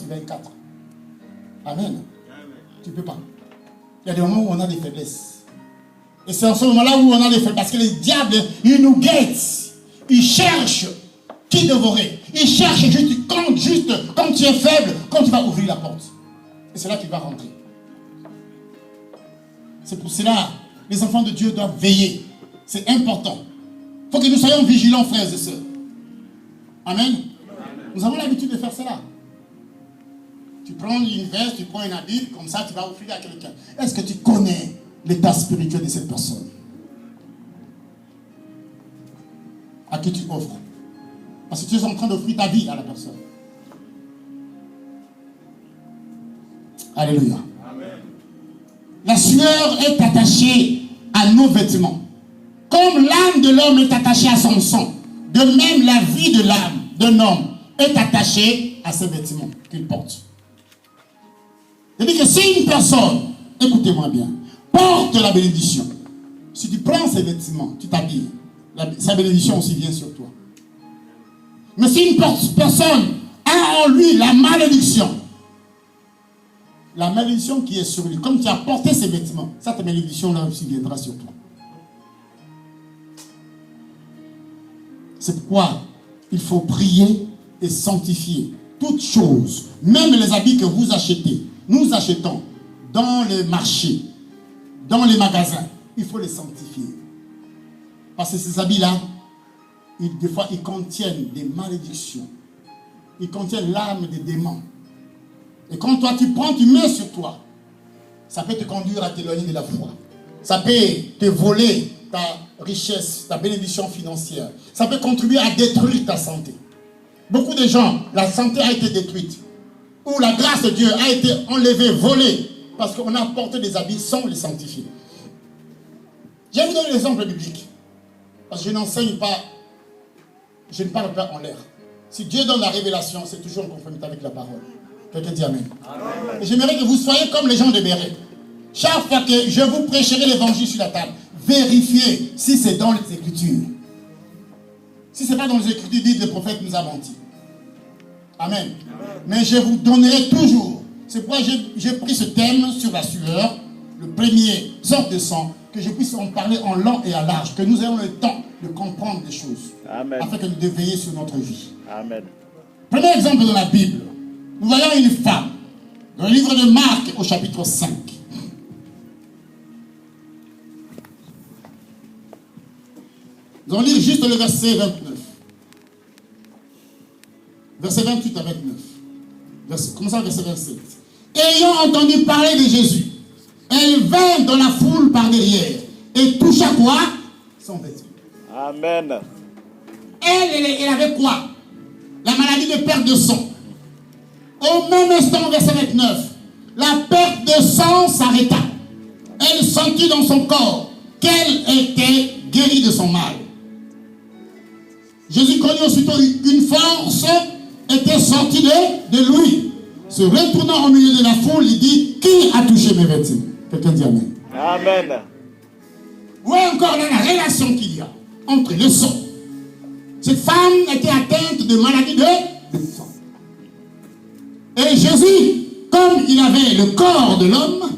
24. Amen. Tu ne peux pas. Il y a des moments où on a des faiblesses. Et c'est en ce moment-là où on a des faiblesses. Parce que les diables, ils nous guettent. Ils cherchent qui dévorer. Ils cherchent juste quand tu es faible, quand tu vas ouvrir la porte. Et c'est là qu'il va rentrer. C'est pour cela, les enfants de Dieu doivent veiller. C'est important. Il faut que nous soyons vigilants, frères et sœurs. Amen. Nous avons l'habitude de faire cela. Tu prends une veste, tu prends un habit, comme ça tu vas offrir à quelqu'un. Est-ce que tu connais l'état spirituel de cette personne? À qui tu offres? Parce que tu es en train d'offrir ta vie à la personne. Alléluia. Amen. La sueur est attachée à nos vêtements. Comme l'âme de l'homme est attachée à son sang, de même la vie de l'âme d'un homme est attachée à ses vêtements qu'il porte. C'est-à-dire que si une personne, écoutez-moi bien, porte la bénédiction, si tu prends ses vêtements, tu t'habilles, sa bénédiction aussi vient sur toi. Mais si une personne a en lui la malédiction qui est sur lui, comme tu as porté ses vêtements, cette malédiction-là aussi viendra sur toi. C'est pourquoi il faut prier et sanctifier toutes choses, même les habits que vous achetez. Nous achetons dans les marchés, dans les magasins. Il faut les sanctifier. Parce que ces habits-là, des fois, ils contiennent des malédictions. Ils contiennent l'âme des démons. Et quand toi, tu prends, tu mets sur toi. Ça peut te conduire à t'éloigner de la foi. Ça peut te voler ta richesse, ta bénédiction financière. Ça peut contribuer à détruire ta santé. Beaucoup de gens, la santé a été détruite. Où la grâce de Dieu a été enlevée, volée, parce qu'on a porté des habits sans les sanctifier. Je vais vous donner l'exemple biblique. Parce que je n'enseigne pas, je ne parle pas en l'air. Si Dieu donne la révélation, c'est toujours en conformité avec la parole. Quelqu'un dit Amen. Amen. Et j'aimerais que vous soyez comme les gens de Béret. Chaque fois que je vous prêcherai l'évangile sur la table, vérifiez si c'est dans les Écritures. Si ce n'est pas dans les Écritures, dites le prophète nous a menti. Amen. Amen. Mais je vous donnerai toujours. C'est pourquoi j'ai pris ce thème sur la sueur, le premier sorte de sang, que je puisse en parler en long et en large, que nous ayons le temps de comprendre des choses. Amen. Afin que nous devions veiller sur notre vie. Amen. Premier exemple dans la Bible. Nous voyons une femme, dans le livre de Marc, au chapitre 5. Nous allons lire juste le verset 29. Verset 28 à 29. Commençons avec verset 27. Ayant entendu parler de Jésus, elle vint dans la foule par derrière et toucha quoi? Son vêtement. Amen. Elle avait quoi? La maladie de perte de sang. Au même instant, verset 29, la perte de sang s'arrêta. Elle sentit dans son corps qu'elle était guérie de son mal. Jésus connut aussitôt une force était sortie de lui. Se retournant au milieu de la foule, il dit, qui a touché mes vêtements? Quelqu'un dit Amen. Amen. Où est encore là la relation qu'il y a entre le sang? Cette femme était atteinte de maladie de sang. Et Jésus, comme il avait le corps de l'homme,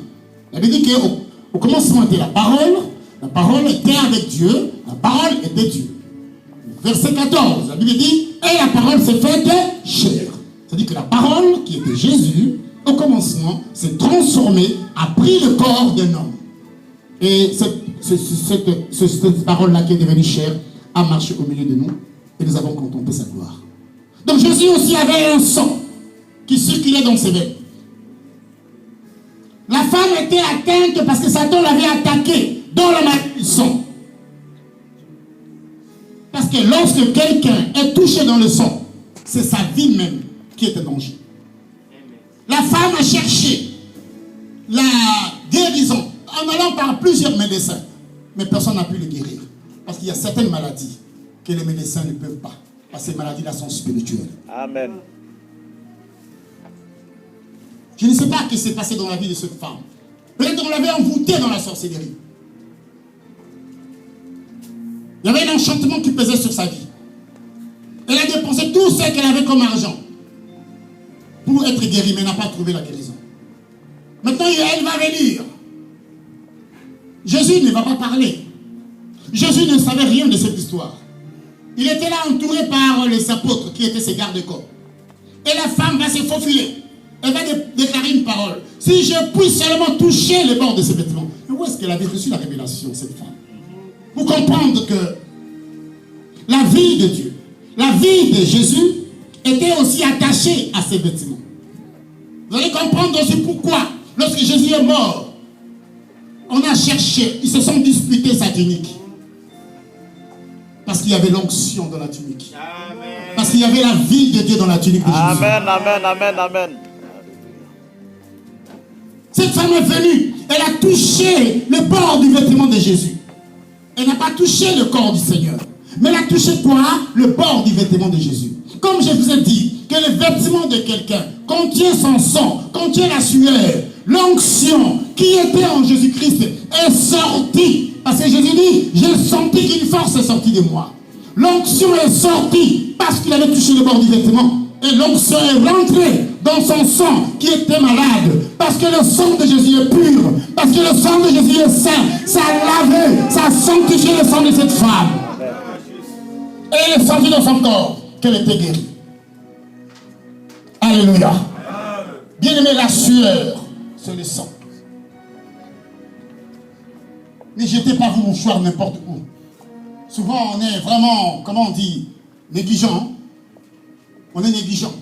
il avait dit qu'au commencement était la parole était avec Dieu, la parole était Dieu. Verset 14, la Bible dit, et la parole s'est faite chair. C'est-à-dire que la parole, qui était Jésus, au commencement, s'est transformée, a pris le corps d'un homme. Et cette parole-là qui est devenue chair a marché au milieu de nous, et nous avons contemplé sa gloire. Donc Jésus aussi avait un sang qui circulait dans ses veines. La femme était atteinte parce que Satan l'avait attaquée dans le maladie du sang. Parce que lorsque quelqu'un est touché dans le sang, c'est sa vie même qui est en danger. La femme a cherché la guérison en allant par plusieurs médecins, mais personne n'a pu le guérir. Parce qu'il y a certaines maladies que les médecins ne peuvent pas. Parce que ces maladies-là sont spirituelles. Amen. Je ne sais pas ce qui s'est passé dans la vie de cette femme. Peut-être qu'on l'avait envoûtée dans la sorcellerie. Il y avait un enchantement qui pesait sur sa vie. Elle a dépensé tout ce qu'elle avait comme argent pour pour être guérie, mais n'a pas trouvé la guérison. Maintenant, elle va venir. Jésus ne va pas parler. Jésus ne savait rien de cette histoire. Il était là entouré par les apôtres qui étaient ses gardes-corps. Et la femme va se faufiler. Elle va déclarer une parole. Si je puis seulement toucher les bords de ses vêtements. Mais où est-ce qu'elle avait reçu la révélation, cette femme? Pour comprendre que la vie de Dieu, la vie de Jésus était aussi attachée à ses vêtements. Vous allez comprendre aussi pourquoi, lorsque Jésus est mort, on a cherché, ils se sont disputés sa tunique. Parce qu'il y avait l'onction dans la tunique. Amen. Parce qu'il y avait la vie de Dieu dans la tunique de Jésus. Amen, amen, amen, amen. Cette femme est venue, elle a touché le bord du vêtement de Jésus. Elle n'a pas touché le corps du Seigneur. Mais elle a touché quoi? Le bord du vêtement de Jésus. Comme je vous ai dit, que le vêtement de quelqu'un contient son sang, contient la sueur, l'onction qui était en Jésus-Christ est sortie. Parce que Jésus dit, j'ai senti qu'une force est sortie de moi. L'onction est sortie parce qu'il avait touché le bord du vêtement. Et l'onction est rentrée dans son sang qui était malade. Parce que le sang de Jésus est pur. Parce que le sang de Jésus est saint. Ça a lavé, ça a sanctifié le sang de cette femme. Et elle est sortie de son corps qu'elle était guérie. Alléluia. Bien aimé, la sueur, c'est le sang. Ne jetez pas vos mouchoirs n'importe où. Souvent, on est vraiment, comment on dit, négligent. On est négligent.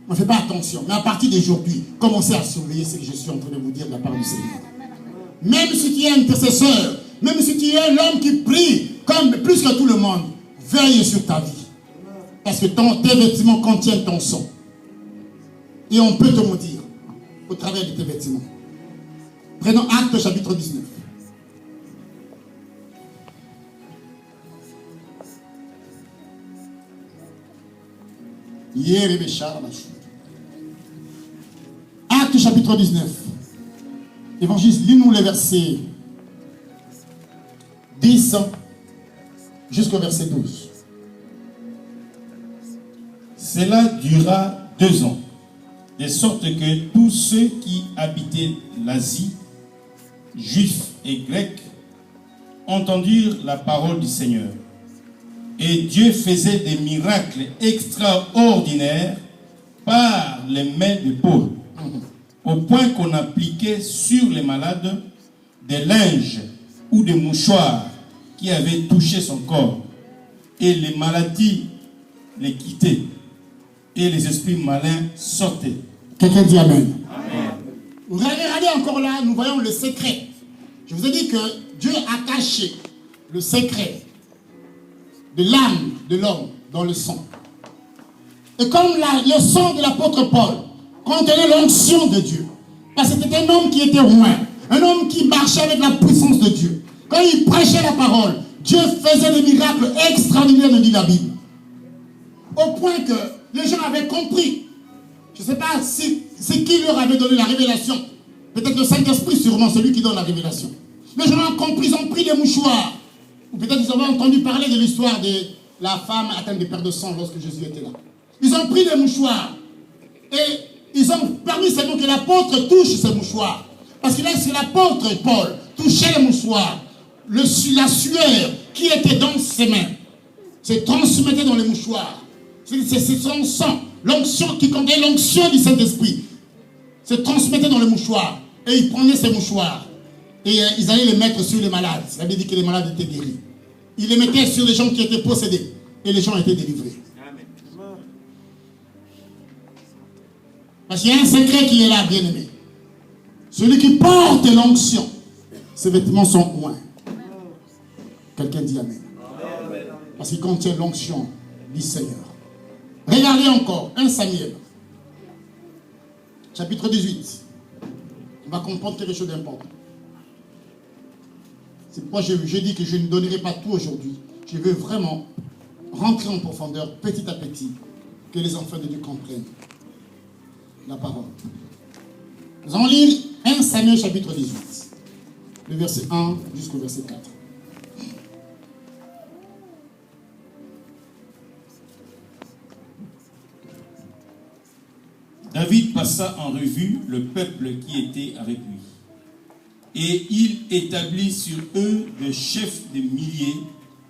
On ne fait pas attention. Mais à partir d'aujourd'hui, commencez à surveiller ce que je suis en train de vous dire de la part du Seigneur. Même si tu es intercesseur, même si tu es l'homme qui prie comme plus que tout le monde, veille sur ta vie. Parce que tes vêtements contiennent ton sang. Et on peut te maudire au travers de tes vêtements. Prenons Actes chapitre 19. Actes chapitre 19. Évangile, lis-nous les versets 10 jusqu'au verset 12. Cela dura 2 ans, de sorte que tous ceux qui habitaient l'Asie, juifs et grecs, entendirent la parole du Seigneur. Et Dieu faisait des miracles extraordinaires par les mains de Paul, au point qu'on appliquait sur les malades des linges ou des mouchoirs qui avaient touché son corps. Et les maladies les quittaient. Et les esprits malins sortaient. Quelqu'un dit Amen. Amen. Regardez encore là, nous voyons le secret. Je vous ai dit que Dieu a caché le secret de l'âme de l'homme dans le sang. Et comme le sang de l'apôtre Paul contenait l'onction de Dieu, parce que c'était un homme qui était loin, un homme qui marchait avec la puissance de Dieu. Quand il prêchait la parole, Dieu faisait des miracles extraordinaires, nous dit la Bible. Au point que les gens avaient compris. Je ne sais pas c'est qui leur avait donné la révélation. Peut-être le Saint-Esprit, sûrement, celui qui donne la révélation. Les gens ont compris, ils ont pris des mouchoirs. Ou peut-être ils ont entendu parler de l'histoire de la femme atteinte de perte de sang lorsque Jésus était là. Ils ont pris des mouchoirs. Et ils ont permis seulement que l'apôtre touche ces mouchoirs. Parce que là, c'est l'apôtre Paul touchait les mouchoirs. La sueur qui était dans ses mains se transmettait dans les mouchoirs. C'est son sang, l'onction qui contenait l'onction du Saint-Esprit, se transmettait dans le mouchoir. Et ils prenaient ces mouchoirs. Et ils allaient les mettre sur les malades. Ça veut dire que les malades étaient guéris. Ils les mettaient sur les gens qui étaient possédés. Et les gens étaient délivrés. Amen. Parce qu'il y a un secret qui est là, bien aimé. Celui qui porte l'onction, ses vêtements sont loin. Quelqu'un dit Amen. Amen. Parce qu'il contient l'onction du Seigneur. Regardez encore, 1 Samuel, chapitre 18. On va comprendre quelque chose d'important. C'est pourquoi je dis que je ne donnerai pas tout aujourd'hui. Je veux vraiment rentrer en profondeur, petit à petit, que les enfants de Dieu comprennent la parole. Nous allons lire 1 Samuel, chapitre 18, le verset 1 jusqu'au verset 4. David passa en revue le peuple qui était avec lui. Et il établit sur eux des chefs de milliers.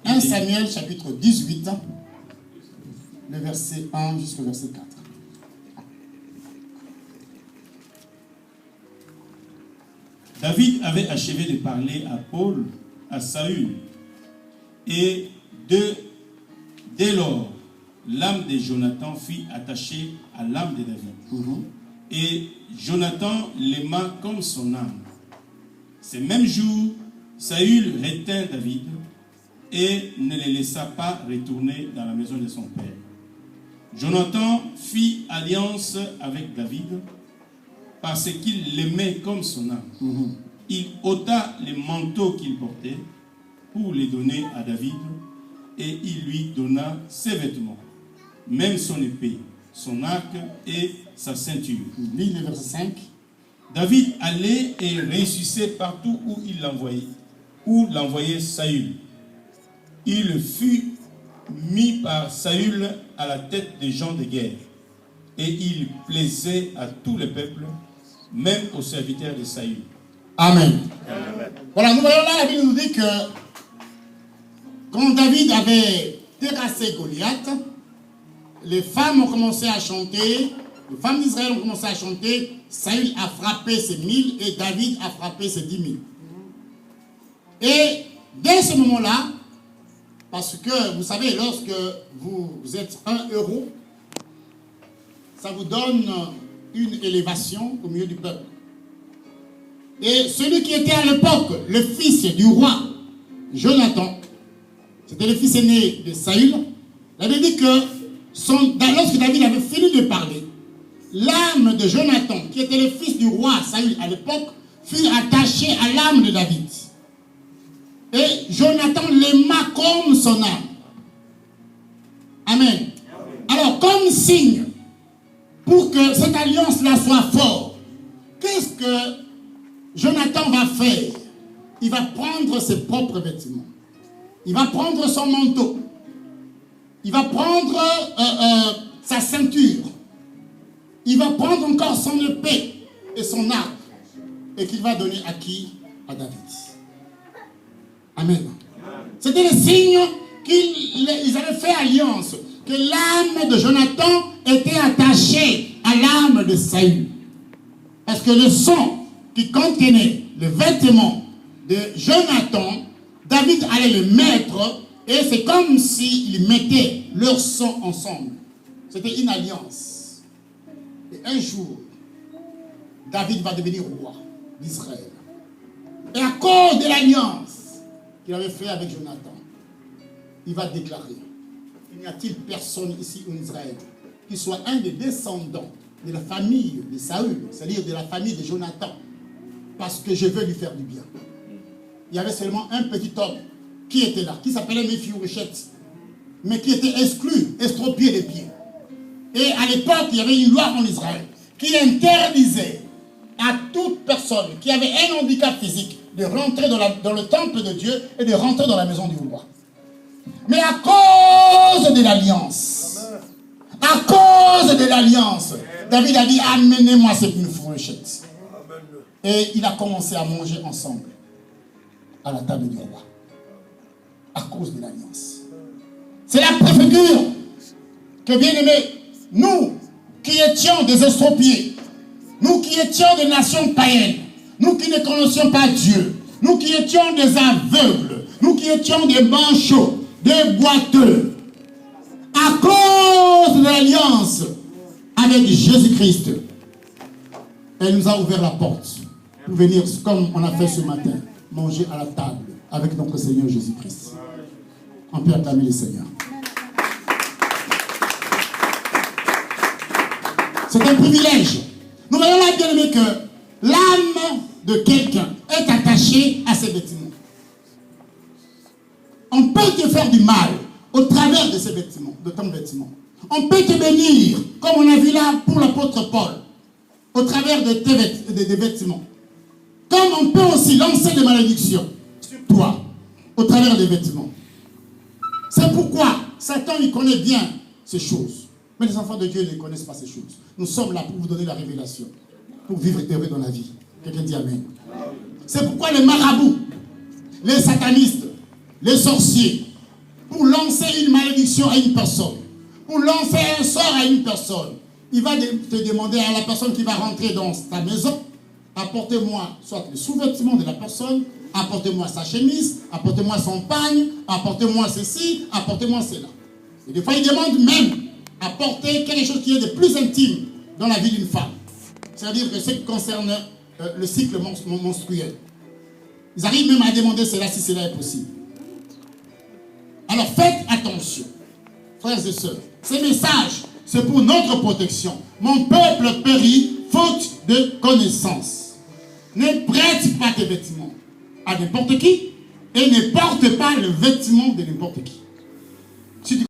1 Samuel chapitre 18, le verset 1 jusqu'au verset 4. David avait achevé de parler à Paul, à Saül, et dès lors, l'âme de Jonathan fut attachée à l'âme de David. Et Jonathan l'aima comme son âme. Ce même jour, Saül retint David et ne le laissa pas retourner dans la maison de son père. Jonathan fit alliance avec David parce qu'il l'aimait comme son âme. Il ôta les manteaux qu'il portait pour les donner à David et il lui donna ses vêtements, même son épée, son arc et sa ceinture. Lis le verset 5. David allait et réussissait partout où l'envoyait Saül. Il fut mis par Saül à la tête des gens de guerre et il plaisait à tout le peuple, même aux serviteurs de Saül. Amen. Voilà, nous voyons là, la Bible nous dit que quand David avait terrassé Goliath, les femmes ont commencé à chanter, les femmes d'Israël ont commencé à chanter, Saül a frappé ses 1000 et David a frappé ses 10 000. Et dès ce moment-là, parce que vous savez, lorsque vous êtes 1 euro, ça vous donne une élévation au milieu du peuple. Et celui qui était à l'époque le fils du roi, Jonathan, c'était le fils aîné de Saül, il avait dit que lorsque David avait fini de parler, l'âme de Jonathan, qui était le fils du roi Saül à l'époque, fut attachée à l'âme de David. Et Jonathan l'aima comme son âme. Amen. Alors, comme signe, pour que cette alliance-là soit forte, qu'est-ce que Jonathan va faire? Il va prendre ses propres vêtements. Il va prendre son manteau. Il va prendre sa ceinture. Il va prendre encore son épée et son arc. Et qu'il va donner à qui? À David. Amen. C'était le signe qu'ils avaient fait alliance. Que l'âme de Jonathan était attachée à l'âme de Saül. Parce que le sang qui contenait le vêtement de Jonathan, David allait le mettre et c'est comme s'ils mettaient leur sang ensemble. C'était une alliance. Et un jour, David va devenir roi d'Israël. Et à cause de l'alliance qu'il avait fait avec Jonathan, il va déclarer: il n'y a-t-il personne ici en Israël qui soit un des descendants de la famille de Saül, c'est-à-dire de la famille de Jonathan, parce que je veux lui faire du bien. Il y avait seulement un petit homme qui était là, qui s'appelait Méphi-Bosheth, mais qui était exclu, estropié des pieds. Et à l'époque, il y avait une loi en Israël qui interdisait à toute personne qui avait un handicap physique de rentrer dans le temple de Dieu et de rentrer dans la maison du roi. Mais à cause de l'alliance, David a dit: amenez-moi cette Méphi-Bosheth. Et il a commencé à manger ensemble à la table du roi. À cause de l'alliance. C'est la préfigure que, bien aimés, nous qui étions des estropiés, nous qui étions des nations païennes, nous qui ne connaissions pas Dieu, nous qui étions des aveugles, nous qui étions des manchots, des boiteux, à cause de l'alliance avec Jésus-Christ, elle nous a ouvert la porte pour venir, comme on a fait ce matin, manger à la table avec notre Seigneur Jésus-Christ. On peut acclamer le Seigneur. C'est un privilège. Nous voyons là, bien aimé, que l'âme de quelqu'un est attachée à ses vêtements. On peut te faire du mal au travers de ces vêtements, de ton vêtement. On peut te bénir, comme on a vu là pour l'apôtre Paul, au travers de tes vêtements. Comme on peut aussi lancer des malédictions sur toi, au travers des vêtements. C'est pourquoi Satan, il connaît bien ces choses. Mais les enfants de Dieu ne connaissent pas ces choses. Nous sommes là pour vous donner la révélation, pour vivre heureux dans la vie. Quelqu'un dit Amen. C'est pourquoi les marabouts, les satanistes, les sorciers, pour lancer une malédiction à une personne, pour lancer un sort à une personne, il va te demander à la personne qui va rentrer dans ta maison, apportez-moi soit le sous-vêtement de la personne, apportez-moi sa chemise, apportez-moi son pagne, apportez-moi ceci, apportez-moi cela. Et des fois, il demande même apporter quelque chose qui est de plus intime dans la vie d'une femme. C'est-à-dire que ce qui concerne le cycle menstruel. Ils arrivent même à demander cela si cela est possible. Alors faites attention, frères et sœurs. Ces messages, c'est pour notre protection. Mon peuple périt faute de connaissance. Ne prête pas tes vêtements à n'importe qui et ne porte pas le vêtement de n'importe qui.